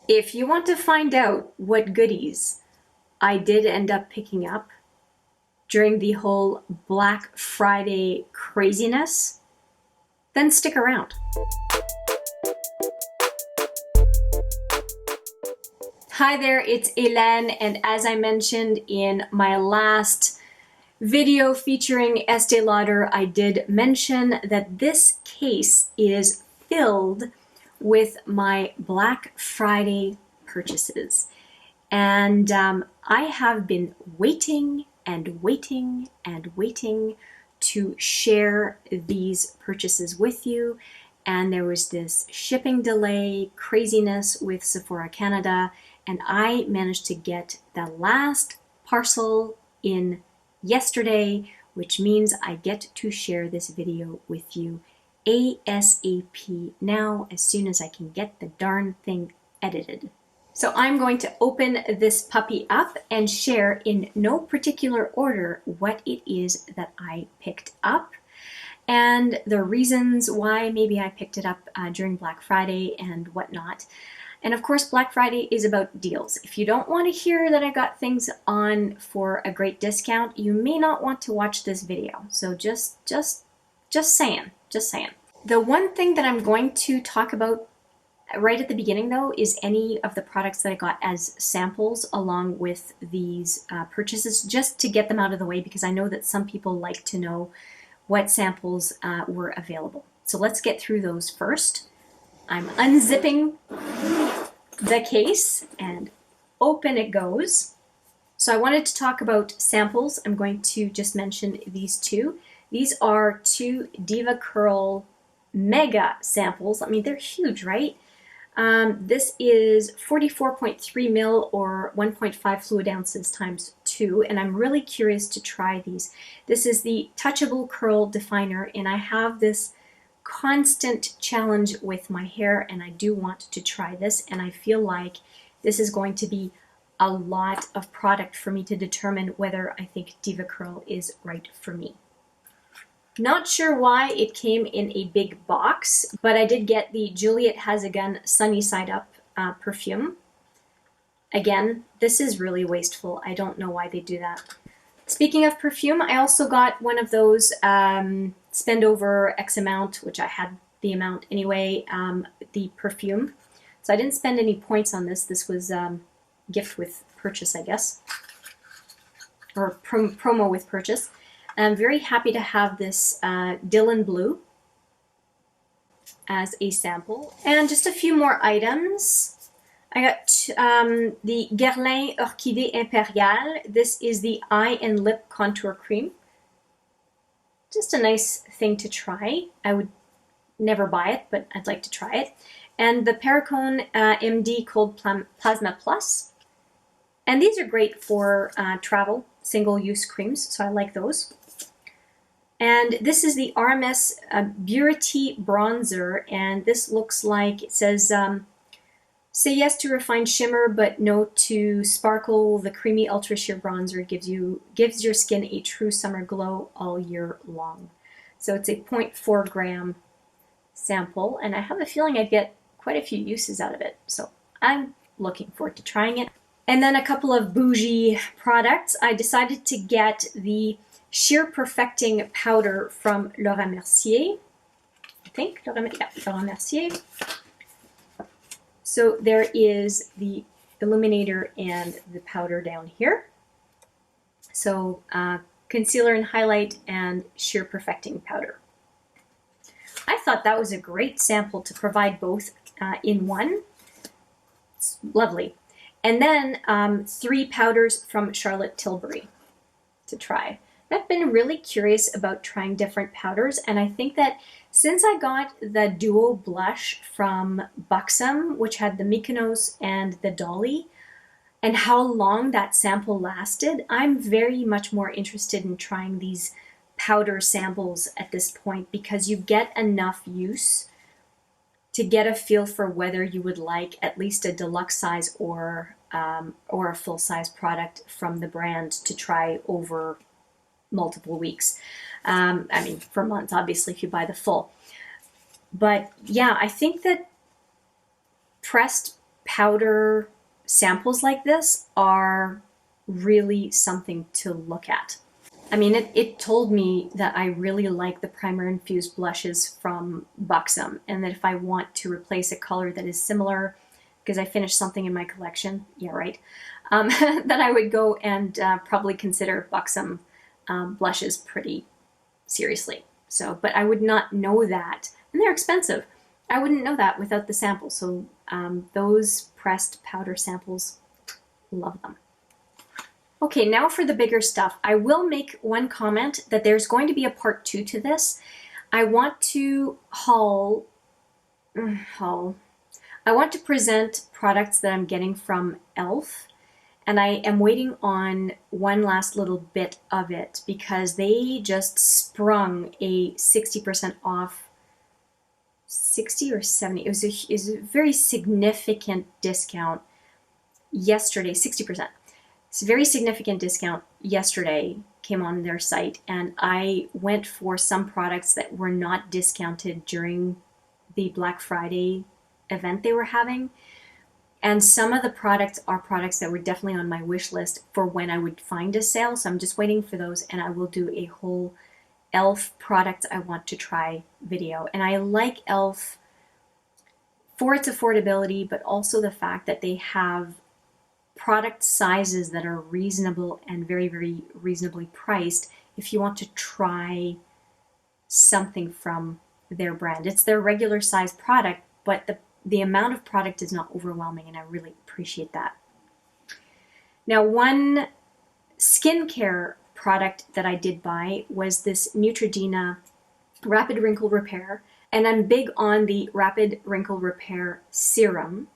If you want to find out what goodies I did end up picking up during the whole Black Friday craziness, then stick around. Hi there, it's Hélène, and as I mentioned in my last video featuring Estee Lauder, I did mention that this case is filled with my Black Friday purchases. And I have been waiting and waiting and waiting to share these purchases with you. And there was this shipping delay craziness with Sephora Canada, and I managed to get the last parcel in yesterday, which means I get to share this video with you ASAP now, as soon as I can get the darn thing edited. So I'm going to open this puppy up and share in no particular order what it is that I picked up and the reasons why maybe I picked it up during Black Friday and whatnot. And of course, Black Friday is about deals. If you don't want to hear that I got things on for a great discount, you may not want to watch this video. So just saying. The one thing that I'm going to talk about right at the beginning, though, is any of the products that I got as samples along with these purchases, just to get them out of the way, because I know that some people like to know what samples were available. So let's get through those first. I'm unzipping the case and open it goes. So I wanted to talk about samples. I'm going to just mention these two. These are two Deva Curl Mega samples. I mean, they're huge, right? This is 44.3 ml or 1.5 fluid ounces times 2, and I'm really curious to try these. This is the Touchable Curl Definer, and I have this constant challenge with my hair, and I do want to try this, and I feel like this is going to be a lot of product for me to determine whether I think Deva Curl is right for me. Not sure why it came in a big box, but I did get the Juliet Has a Gun Sunny Side Up perfume. Again, this is really wasteful. I don't know why they do that. Speaking of perfume, I also got one of those spend over X amount, which I had the amount anyway, the perfume. So I didn't spend any points on this. This was gift with purchase, I guess, or promo with purchase. I'm very happy to have this Dylan Blue as a sample. And just a few more items. I got the Guerlain Orchidée Impériale. This is the eye and lip contour cream. Just a nice thing to try. I would never buy it, but I'd like to try it. And the Perricone MD Cold Plasma Plus. And these are great for travel, single-use creams, so I like those. And this is the RMS Burity Bronzer, and this looks like, it says, say yes to refined shimmer, but no to sparkle. The creamy ultra sheer bronzer gives your skin a true summer glow all year long. So it's a 0.4 gram sample, and I have a feeling I'd get quite a few uses out of it. So I'm looking forward to trying it. And then a couple of bougie products. I decided to get the Sheer Perfecting Powder from Laura Mercier. I think, Laura Mercier. So there is the illuminator and the powder down here. So concealer and highlight and sheer perfecting powder. I thought that was a great sample to provide both in one. It's lovely. And then 3 powders from Charlotte Tilbury to try. I've been really curious about trying different powders, and I think that since I got the duo blush from Buxom, which had the Mykonos and the Dolly, and how long that sample lasted, I'm very much more interested in trying these powder samples at this point, because you get enough use to get a feel for whether you would like at least a deluxe size or a full size product from the brand to try over multiple weeks. I mean, for months, obviously, if you buy the full. But yeah, I think that pressed powder samples like this are really something to look at. I mean, it told me that I really like the primer infused blushes from Buxom, and that if I want to replace a color that is similar, because I finished something in my collection, yeah, right, that I would go and probably consider Buxom blushes pretty seriously. So, but I would not know that, and they're expensive. I wouldn't know that without the samples. So those pressed powder samples, love them. Okay, now for the bigger stuff. I will make one comment that there's going to be a part 2 to this. I want to I want to present products that I'm getting from e.l.f. and I am waiting on one last little bit of it because they just sprung a 60% off, 60 or 70, it was a very significant discount yesterday, 60%. It's a very significant discount yesterday came on their site, and I went for some products that were not discounted during the Black Friday event they were having. And some of the products are products that were definitely on my wish list for when I would find a sale. So I'm just waiting for those, and I will do a whole e.l.f. products I want to try video. And I like e.l.f. for its affordability, but also the fact that they have product sizes that are reasonable and very, very reasonably priced if you want to try something from their brand. It's their regular size product, but the amount of product is not overwhelming, and I really appreciate that. Now, one skincare product that I did buy was this Neutrogena Rapid Wrinkle Repair, and I'm big on the Rapid Wrinkle Repair Serum.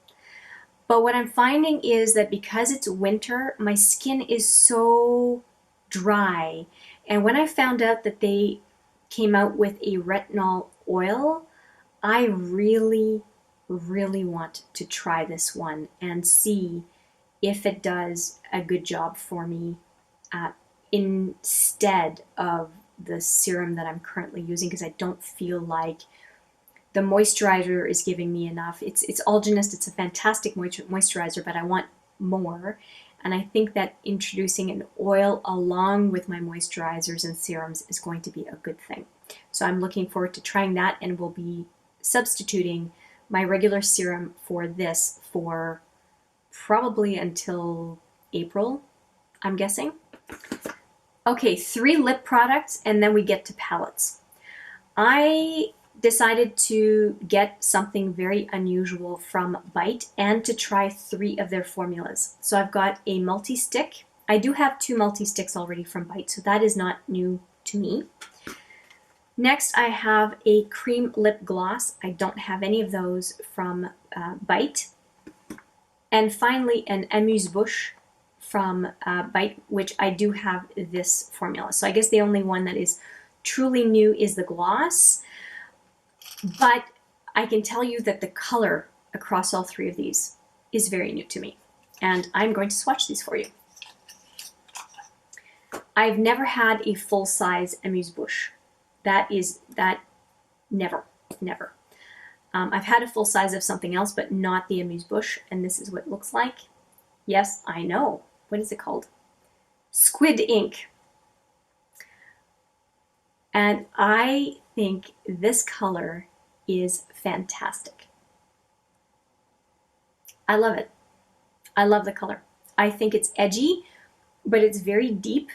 But what I'm finding is that because it's winter, my skin is so dry. And when I found out that they came out with a retinol oil, I really, really want to try this one and see if it does a good job for me instead of the serum that I'm currently using, because I don't feel like the moisturizer is giving me enough. It's Algenist, it's a fantastic moisturizer, but I want more. And I think that introducing an oil along with my moisturizers and serums is going to be a good thing. So I'm looking forward to trying that, and will be substituting my regular serum for this for probably until April, I'm guessing. Okay, 3 lip products, and then we get to palettes. I decided to get something very unusual from Bite and to try 3 of their formulas. So I've got a multi-stick. I do have 2 multi-sticks already from Bite, so that is not new to me. Next, I have a cream lip gloss. I don't have any of those from Bite. And finally, an Amuse Bouche from Bite, which I do have this formula. So I guess the only one that is truly new is the gloss. But I can tell you that the color across all 3 of these is very new to me. And I'm going to swatch these for you. I've never had a full-size Amuse Bouche. Never. I've had a full size of something else, but not the Amuse Bouche, and this is what it looks like. Yes, I know. What is it called? Squid Ink. And I think this color is fantastic. I love it. I love the color. I think it's edgy, but it's very deep,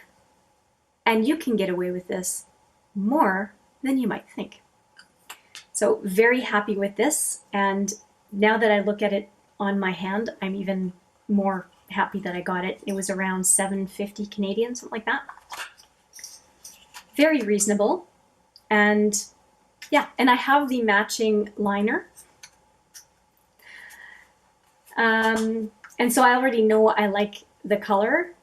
and you can get away with this more than you might think. So very happy with this, and now that I look at it on my hand, I'm even more happy that I got it. It was around $7.50 Canadian, something like that. Very reasonable, and yeah, and I have the matching liner. And so I already know I like the color.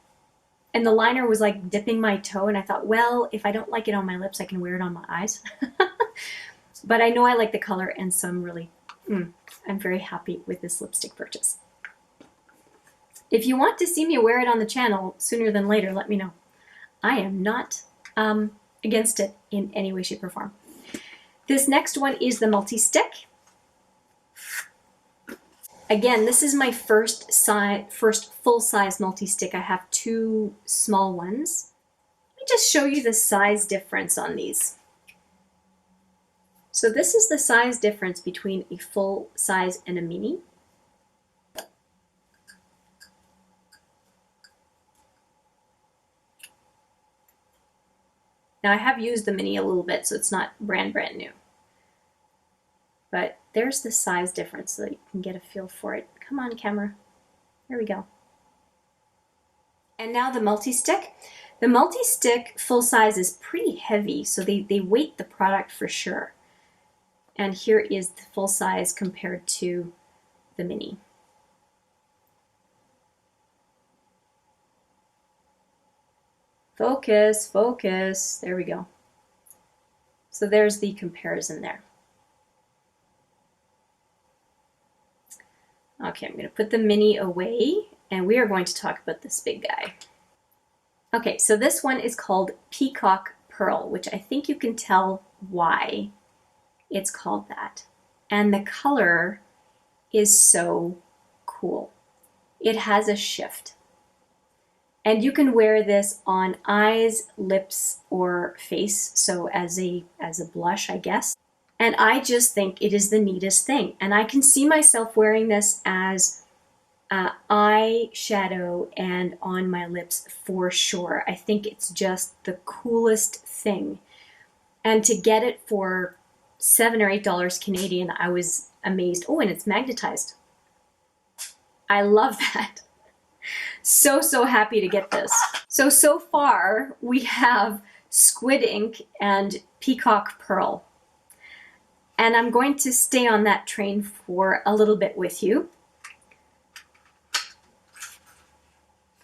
And the liner was like dipping my toe, and I thought, well, if I don't like it on my lips, I can wear it on my eyes. But I know I like the color, and so I'm very happy with this lipstick purchase. If you want to see me wear it on the channel sooner than later, let me know. I am not against it in any way, shape, or form. This next one is the multi-stick. Again, this is my first full-size multi-stick. I have two small ones. Let me just show you the size difference on these. So this is the size difference between a full size and a mini. Now I have used the mini a little bit, so it's not brand new. But there's the size difference so that you can get a feel for it. Come on, camera. There we go. And now the multi-stick. The multi-stick full size is pretty heavy, so they weight the product for sure. And here is the full size compared to the mini. Focus, focus. There we go. So there's the comparison there. Okay, I'm going to put the mini away, and we are going to talk about this big guy. Okay, so this one is called Peacock Pearl, which I think you can tell why it's called that. And the color is so cool. It has a shift. And you can wear this on eyes, lips, or face, so as a blush, I guess. And I just think it is the neatest thing. And I can see myself wearing this as eyeshadow and on my lips for sure. I think it's just the coolest thing. And to get it for $7 or $8 Canadian, I was amazed. Oh, and it's magnetized. I love that. So happy to get this. So far we have Squid Ink and Peacock Pearl. And I'm going to stay on that train for a little bit with you.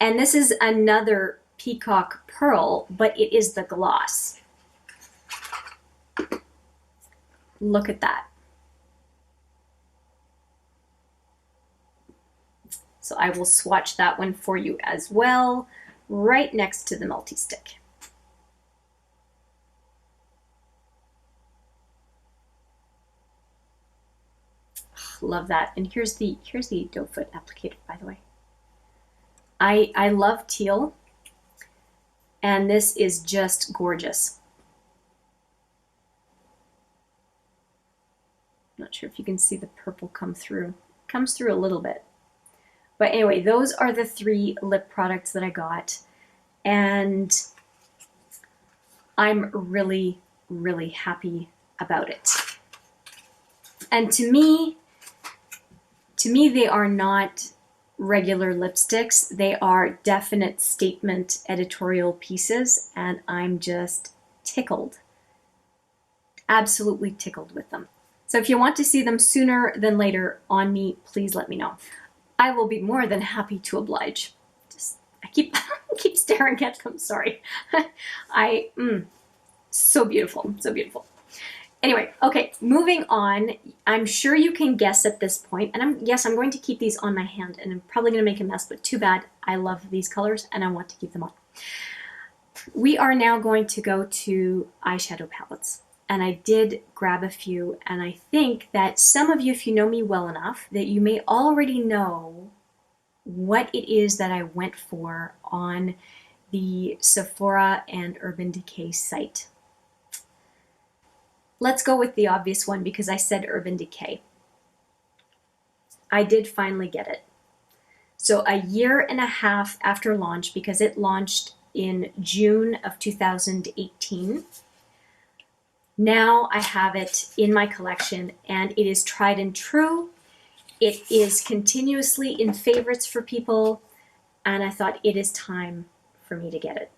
And this is another Peacock Pearl, but it is the gloss. Look at that. So I will swatch that one for you as well, right next to the multi-stick. Love that. And here's the doe foot applicator, by the way. I love teal, and this is just gorgeous. Not sure if you can see the purple come through. It comes through a little bit. But anyway, those are the 3 lip products that I got. And I'm really happy about it. And to me, they are not regular lipsticks. They are definite statement editorial pieces, and I'm just tickled. Absolutely tickled with them. So if you want to see them sooner than later on me, please let me know. I will be more than happy to oblige. I keep staring at them, sorry. So beautiful, so beautiful. Anyway, okay, moving on. I'm sure you can guess at this point, and I'm going to keep these on my hand, and I'm probably going to make a mess, but too bad. I love these colors, and I want to keep them on. We are now going to go to eyeshadow palettes, and I did grab a few, and I think that some of you, if you know me well enough, that you may already know what it is that I went for on the Sephora and Urban Decay site. Let's go with the obvious one because I said Urban Decay. I did finally get it. So a year and a half after launch, because it launched in June of 2018, now I have it in my collection, and it is tried and true. It is continuously in favorites for people, and I thought it is time for me to get it.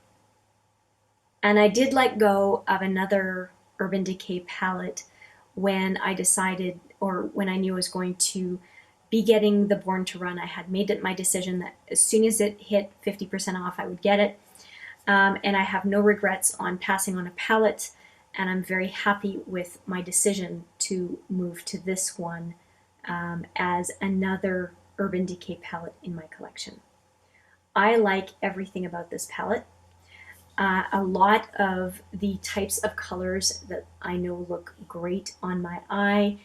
And I did let go of another Urban Decay palette when I decided, or when I knew I was going to be getting the Born to Run. I had made it my decision that as soon as it hit 50% off, I would get it. And I have no regrets on passing on a palette, and I'm very happy with my decision to move to this one as another Urban Decay palette in my collection. I like everything about this palette. A lot of the types of colors that I know look great on my eye,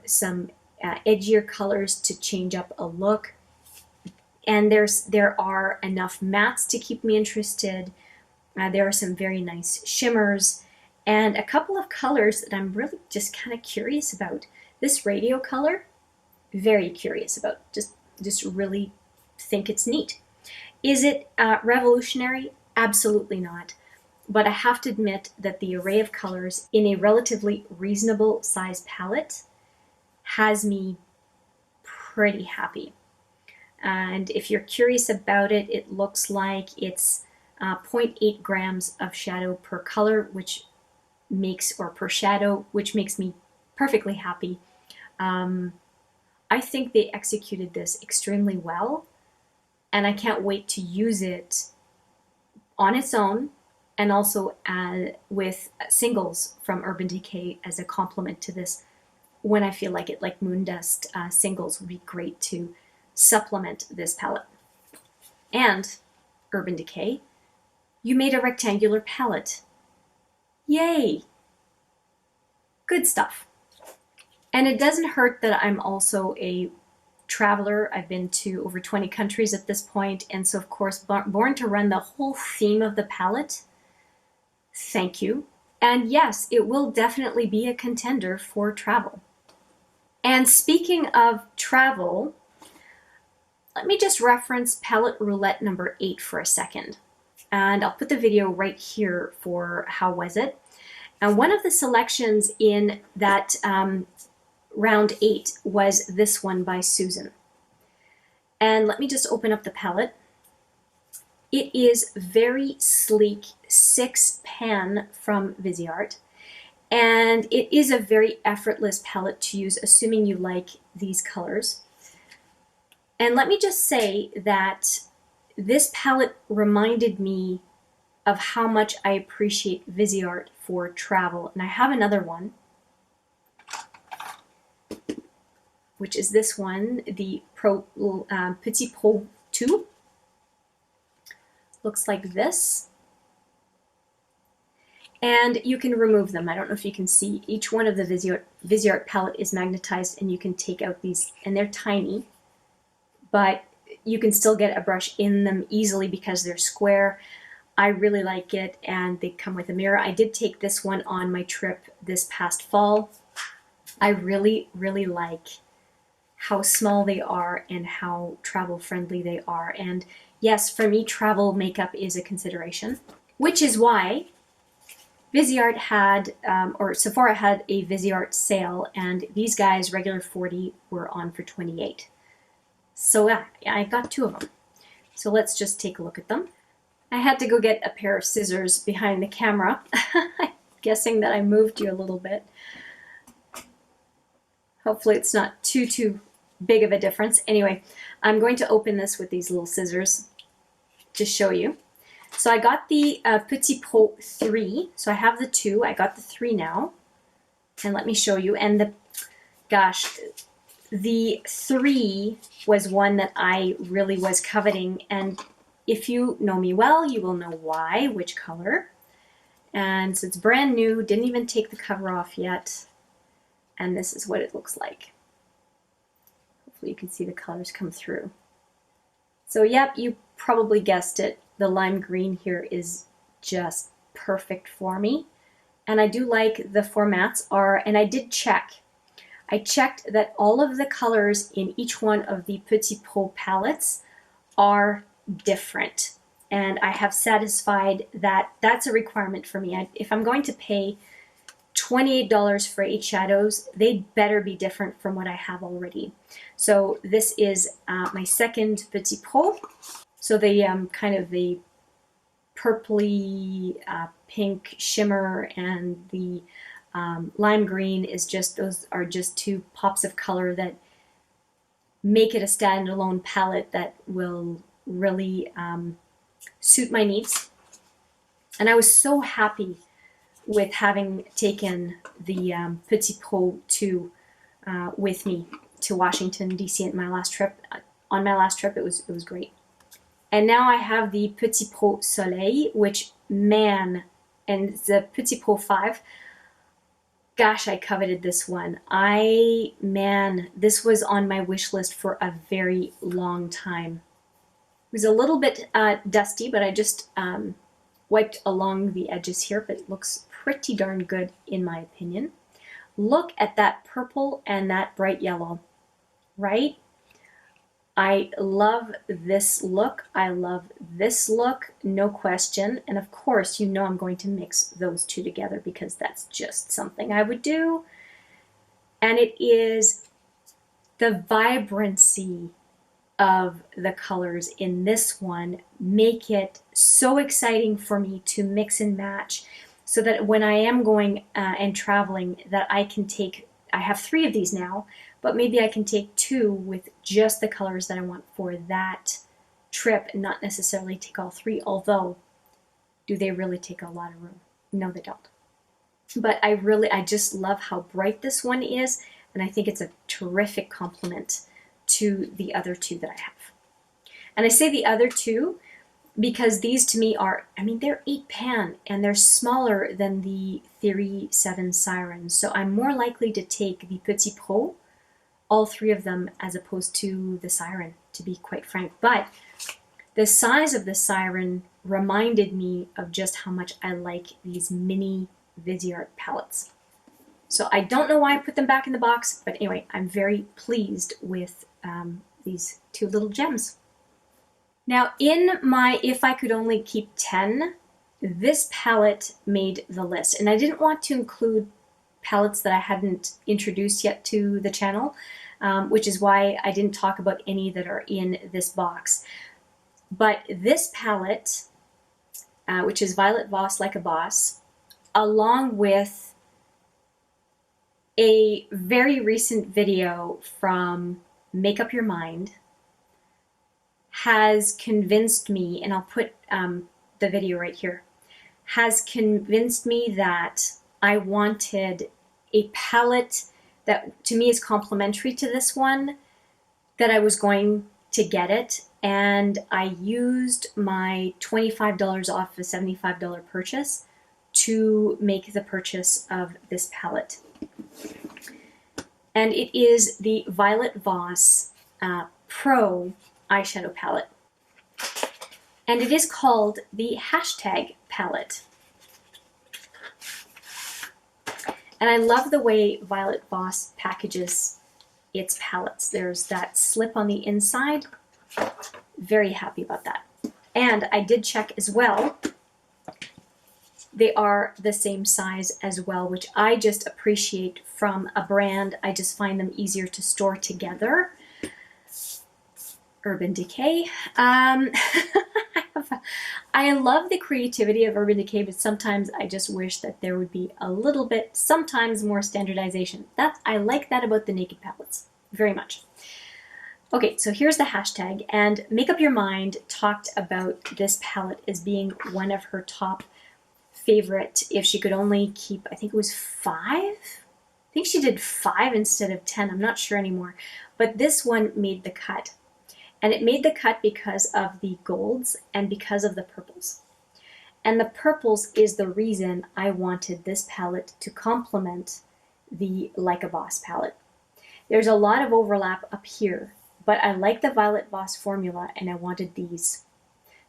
some edgier colors to change up a look. And there are enough mattes to keep me interested. There are some very nice shimmers and a couple of colors that I'm really just kind of curious about. This radio color, very curious about, just really think it's neat. Is it revolutionary? Absolutely not. But I have to admit that the array of colors in a relatively reasonable size palette has me pretty happy. And if you're curious about it, it looks like it's 0.8 grams of shadow per color, which makes, or per shadow, which makes me perfectly happy. I think they executed this extremely well, and I can't wait to use it on its own and also with singles from Urban Decay as a complement to this when I feel like it, like Moondust singles would be great to supplement this palette. And Urban Decay, you made a rectangular palette. Yay! Good stuff. And it doesn't hurt that I'm also a traveler. I've been to over 20 countries at this point, and so of course born to run the whole theme of the palette. Thank you. And yes, it will definitely be a contender for travel. And speaking of travel, let me just reference palette roulette number 8 for a second. And I'll put the video right here for how was it. And one of the selections in that round 8 was this one by Susan. And let me just open up the palette. It is very sleek 6 pan from Viseart. And it is a very effortless palette to use, assuming you like these colors. And let me just say that this palette reminded me of how much I appreciate Viseart for travel. And I have another one, which is this one, the Petit Pro 2. Looks like this. And you can remove them. I don't know if you can see. Each one of the Viseart palette is magnetized, and you can take out these, and they're tiny, but you can still get a brush in them easily because they're square. I really like it, and they come with a mirror. I did take this one on my trip this past fall. I really, really like how small they are and how travel friendly they are. And yes, for me, travel makeup is a consideration, which is why Viseart had, or Sephora had a Viseart sale, and these guys, regular 40, were on for 28. So yeah, I got 2 of them. So let's just take a look at them. I had to go get a pair of scissors behind the camera. I'm guessing that I moved you a little bit. Hopefully it's not too big of a difference. Anyway, I'm going to open this with these little scissors to show you. So I got the Petit Pro 3. So I have the 2. I got the 3 now. And let me show you. And the 3 was one that I really was coveting. And if you know me well, you will know why, which color. And so it's brand new, didn't even take the cover off yet. And this is what it looks like. Hopefully you can see the colors come through. So yep, you probably guessed it. The lime green here is just perfect for me. And I do like the formats are, and I did check. I checked that all of the colors in each one of the Petit Pro palettes are different. And I have satisfied that that's a requirement for me. If I'm going to pay $28 for 8 shadows, they'd better be different from what I have already. So this is my second Petit Pro. So the kind of the purpley pink shimmer and the lime green is just, those are just 2 pops of color that make it a standalone palette that will really suit my needs. And I was so happy with having taken the Petit Pro 2 with me to Washington, D.C. on my last trip. It was great. And now I have the Petit Pro Soleil, which, man, and the Petit Pro 5. Gosh, I coveted this one. Man, this was on my wish list for a very long time. It was a little bit dusty, but I just wiped along the edges here, but it looks pretty darn good in my opinion. Look at that purple and that bright yellow, right? I love this look. I love this look, no question. And of course, you know I'm going to mix those two together because that's just something I would do. And it is the vibrancy of the colors in this one make it so exciting for me to mix and match, so that when I am going and traveling, that I can take, I have 3 of these now, but maybe I can take 2 with just the colors that I want for that trip and not necessarily take all 3, although do they really take a lot of room? No, they don't. But I just love how bright this one is, and I think it's a terrific complement to the other 2 that I have. And I say the other 2 because these to me are, I mean, they're 8 pan and they're smaller than the Theory 7 Siren. So I'm more likely to take the Petit Pro, all 3 of them, as opposed to the Siren, to be quite frank. But the size of the Siren reminded me of just how much I like these mini Viseart palettes. So I don't know why I put them back in the box, but anyway, I'm very pleased with these 2 little gems. Now in my If I Could Only Keep 10, this palette made the list. And I didn't want to include palettes that I hadn't introduced yet to the channel, which is why I didn't talk about any that are in this box. But this palette, which is Violet Voss Like a Boss, along with a very recent video from Make Up Your Mind, has convinced me, and I'll put the video right here, has convinced me that I wanted a palette that to me is complementary to this one, that I was going to get it, and I used my $25 off a $75 purchase to make the purchase of this palette. And it is the Violet Voss Pro eyeshadow palette. And it is called the Hashtag palette. And I love the way Violet Voss packages its palettes. There's that slip on the inside. Very happy about that. And I did check as well. They are the same size as well, which I just appreciate from a brand. I just find them easier to store together. Urban Decay. I love the creativity of Urban Decay, but sometimes I just wish that there would be a little bit, sometimes more standardization. I like that about the Naked palettes, very much. Okay, so here's the Hashtag, and Make Up Your Mind talked about this palette as being one of her top favorite. If she could only keep, I think it was 5? I think she did 5 instead of 10, I'm not sure anymore. But this one made the cut. And it made the cut because of the golds and because of the purples. And the purples is the reason I wanted this palette to complement the Like a Boss palette. There's a lot of overlap up here, but I like the Violet Voss formula and I wanted these.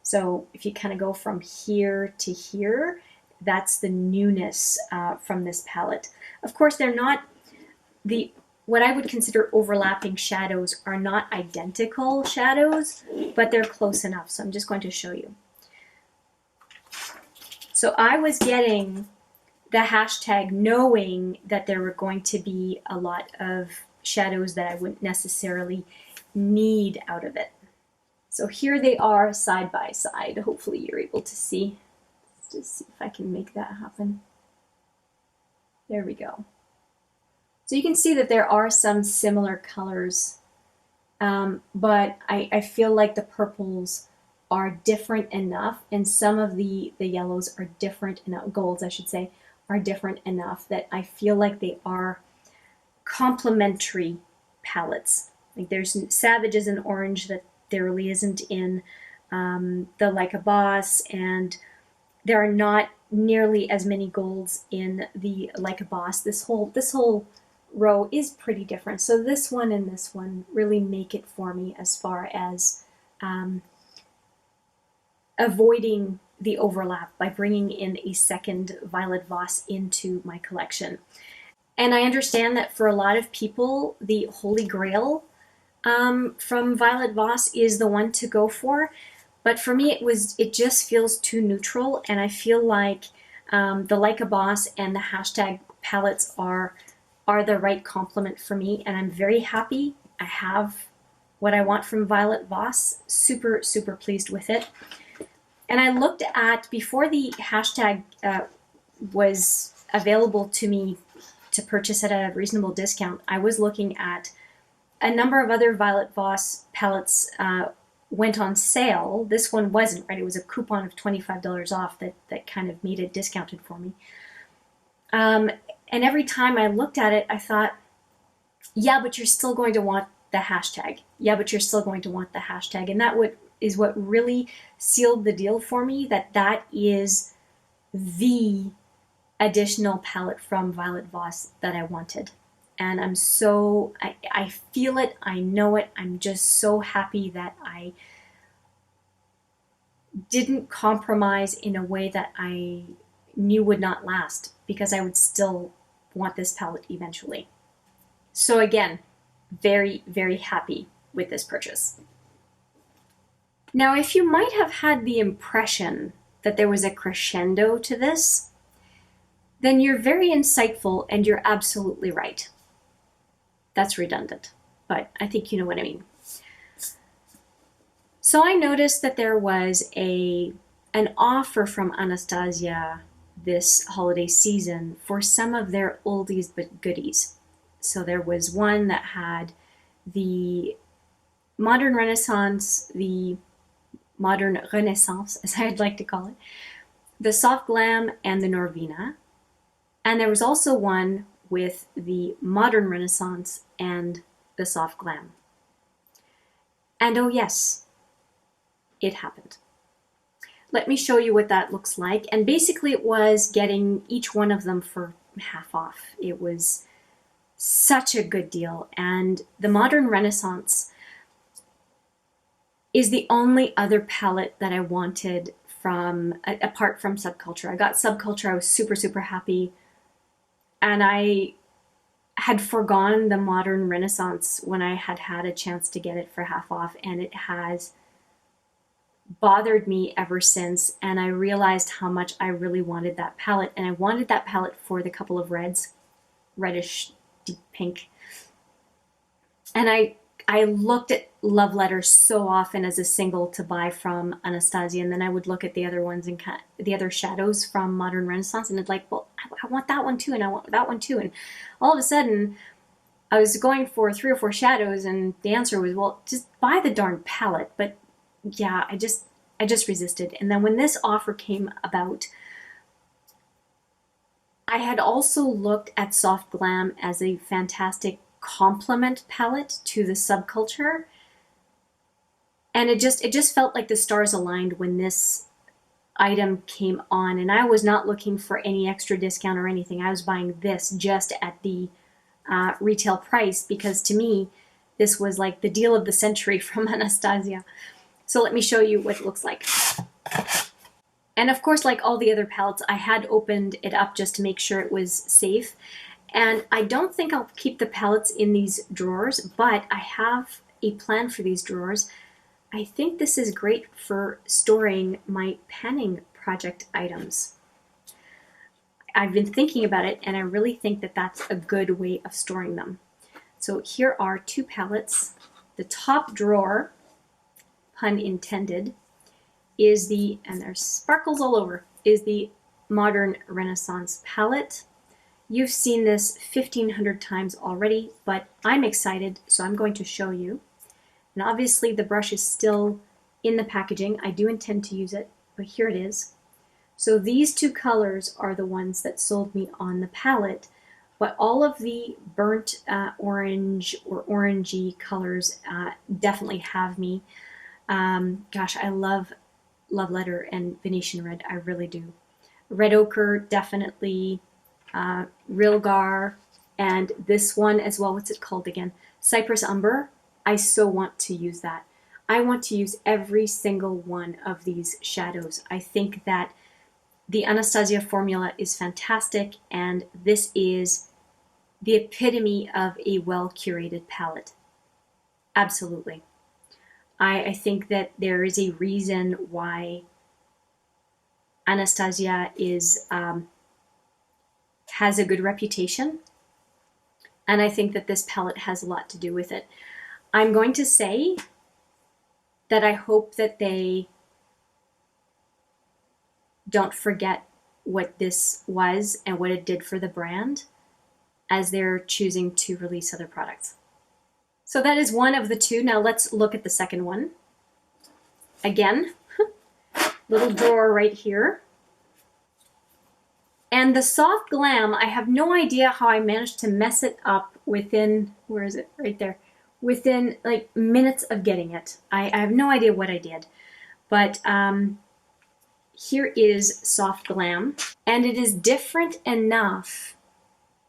So if you kind of go from here to here, that's the newness from this palette. Of course, they're not what I would consider overlapping shadows are not identical shadows, but they're close enough. So I'm just going to show you. So I was getting the Hashtag knowing that there were going to be a lot of shadows that I wouldn't necessarily need out of it. So here they are side by side. Hopefully you're able to see. Let's just see if I can make that happen. There we go. So you can see that there are some similar colors, but I feel like the purples are different enough, and some of the yellows are different enough, golds I should say, are different enough that I feel like they are complementary palettes. Like there's Savages in orange that there really isn't in the Like a Boss, and there are not nearly as many golds in the Like a Boss. This whole row is pretty different. So this one and this one really make it for me as far as avoiding the overlap by bringing in a second Violet Voss into my collection. And I understand that for a lot of people, the Holy Grail from Violet Voss is the one to go for. But for me, it just feels too neutral, and I feel like the Like a Boss and the hashtag palettes are the right complement for me, and I'm very happy. I have what I want from Violet Voss. Super, super pleased with it. And I looked at, before the hashtag was available to me to purchase at a reasonable discount, I was looking at a number of other Violet Voss palettes went on sale. This one wasn't, right? It was a coupon of $25 off that kind of made it discounted for me. And every time I looked at it, I thought, yeah, but you're still going to want the hashtag. Yeah, but you're still going to want the hashtag. And that is what really sealed the deal for me, that is the additional palette from Violet Voss that I wanted. And I feel it, I know it, I'm just so happy that I didn't compromise in a way that I knew would not last, because I would still want this palette eventually. So again, very, very happy with this purchase. Now, if you might have had the impression that there was a crescendo to this, then you're very insightful and you're absolutely right. That's redundant, but I think you know what I mean. So I noticed that there was an offer from Anastasia this holiday season for some of their oldies but goodies. So there was one that had the Modern Renaissance, as I'd like to call it, the Soft Glam and the Norvina. And there was also one with the Modern Renaissance and the Soft Glam. And oh yes, it happened. Let me show you what that looks like. And basically it was getting each one of them for half off. It was such a good deal. And the Modern Renaissance is the only other palette that I wanted apart from Subculture. I got Subculture, I was super, super happy. And I had forgone the Modern Renaissance when I had a chance to get it for half off, and it has bothered me ever since. And I realized how much I really wanted that palette, and I wanted that palette for the couple of reds, reddish deep pink. And I looked at Love Letter so often as a single to buy from Anastasia, and then I would look at the other ones and the other shadows from Modern Renaissance, and it's like, well, I want that one too, and I want that one too. And all of a sudden, I was going for 3 or 4 shadows, and the answer was, well, just buy the darn palette. But yeah, I just resisted. And then when this offer came about, I had also looked at Soft Glam as a fantastic complement palette to the Subculture, and it just felt like the stars aligned when this item came on. And I was not looking for any extra discount or anything. I was buying this just at the retail price, because to me this was like the deal of the century from Anastasia. So let me show you what it looks like. And of course, like all the other palettes, I had opened it up just to make sure it was safe. And I don't think I'll keep the palettes in these drawers, but I have a plan for these drawers. I think this is great for storing my panning project items. I've been thinking about it, and I really think that that's a good way of storing them. So here are 2 palettes. The top drawer, pun intended, is and there's sparkles all over, is the Modern Renaissance palette. You've seen this 1,500 times already, but I'm excited, so I'm going to show you. And obviously the brush is still in the packaging. I do intend to use it, but here it is. So these 2 colors are the ones that sold me on the palette, but all of the burnt orange or orangey colors definitely have me. Gosh, I love Love Letter and Venetian Red, I really do. Red Ochre, definitely. Rilgar, and this one as well. What's it called again? Cypress Umber. I so want to use that. I want to use every single one of these shadows. I think that the Anastasia formula is fantastic, and this is the epitome of a well-curated palette. Absolutely. I think that there is a reason why Anastasia is has a good reputation, and I think that this palette has a lot to do with it. I'm going to say that I hope that they don't forget what this was and what it did for the brand as they're choosing to release other products. So that is one of the two. Now let's look at the second one. Again, little drawer right here. And the Soft Glam, I have no idea how I managed to mess it up within, where is it? Right there. Within like minutes of getting it. I have no idea what I did. But here is Soft Glam. And it is different enough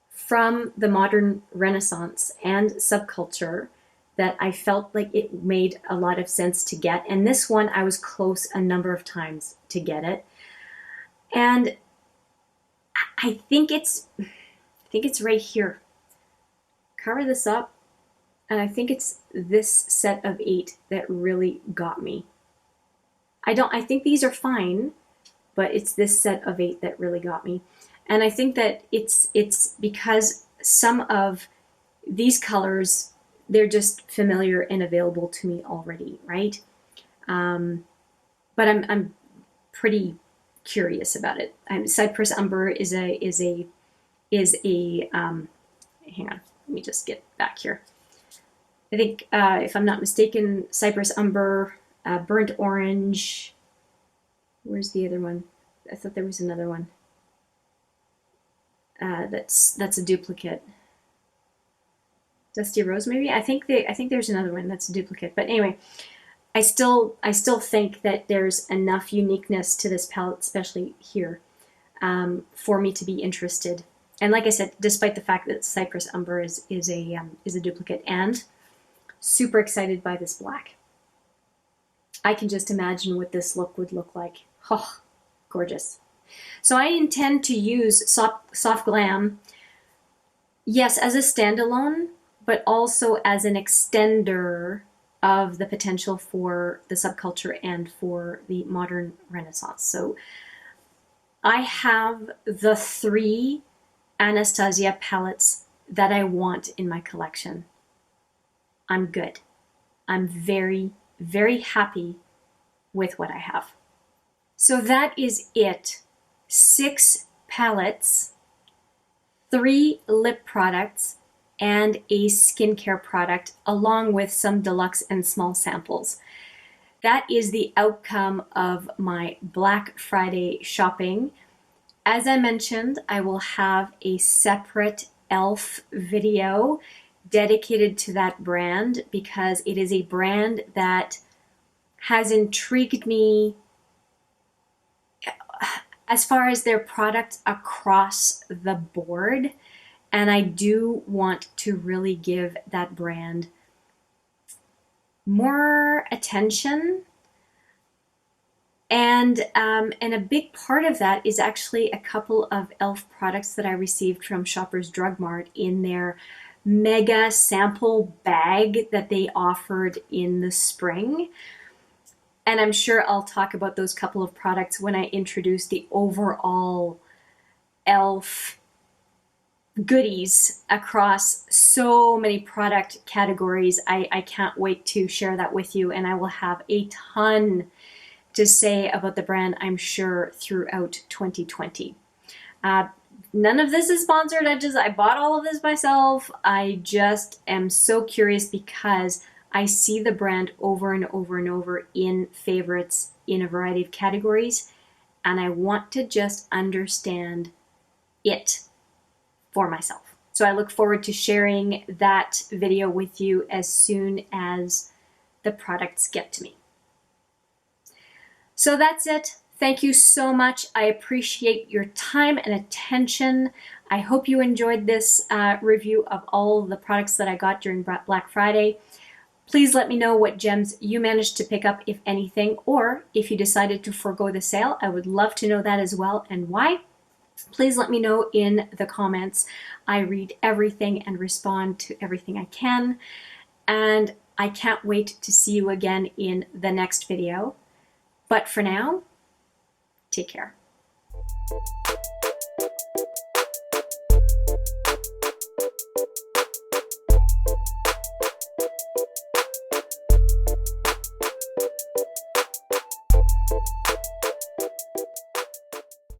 from the modern Renaissance and subculture that I felt like it made a lot of sense to get. And this one, I was close a number of times to get it. And I think it's right here. Cover this up. And I think it's this set of 8 that really got me. I think these are fine, but it's this set of 8 that really got me. And I think that it's because some of these colors, they're just familiar and available to me already, right? But I'm pretty curious about it. Cypress Umber is a hang on, let me just get back here. I think if I'm not mistaken, Cypress Umber, Burnt Orange. Where's the other one? I thought there was another one. That's a duplicate. Dusty Rose, maybe. I think there's another one that's a duplicate. But anyway, I still think that there's enough uniqueness to this palette, especially here, for me to be interested. And like I said, despite the fact that Cypress Umber is a duplicate, and super excited by this black. I can just imagine what this look would look like. Oh, gorgeous. So I intend to use Soft Glam, yes, as a standalone, but also as an extender of the potential for the subculture and for the modern Renaissance. So I have the 3 Anastasia palettes that I want in my collection. I'm good. I'm very, very happy with what I have. So that is it. 6 palettes, 3 lip products, and a skincare product, along with some deluxe and small samples. That is the outcome of my Black Friday shopping. As I mentioned, I will have a separate e.l.f. video dedicated to that brand because it is a brand that has intrigued me as far as their products across the board. And I do want to really give that brand more attention. And a big part of that is actually a couple of e.l.f. products that I received from Shoppers Drug Mart in their mega sample bag that they offered in the spring. And I'm sure I'll talk about those couple of products when I introduce the overall e.l.f. goodies across so many product categories. I can't wait to share that with you, and I will have a ton to say about the brand, I'm sure, throughout 2020. None of this is sponsored. I bought all of this myself. I just am so curious because I see the brand over and over and over in favorites in a variety of categories, and I want to just understand it for myself. So I look forward to sharing that video with you as soon as the products get to me. So that's it. Thank you so much. I appreciate your time and attention. I hope you enjoyed this review of all the products that I got during Black Friday. Please let me know what gems you managed to pick up, if anything, or if you decided to forego the sale. I would love to know that as well, and why. Please let me know in the comments. I read everything and respond to everything I can. And I can't wait to see you again in the next video. But for now, take care.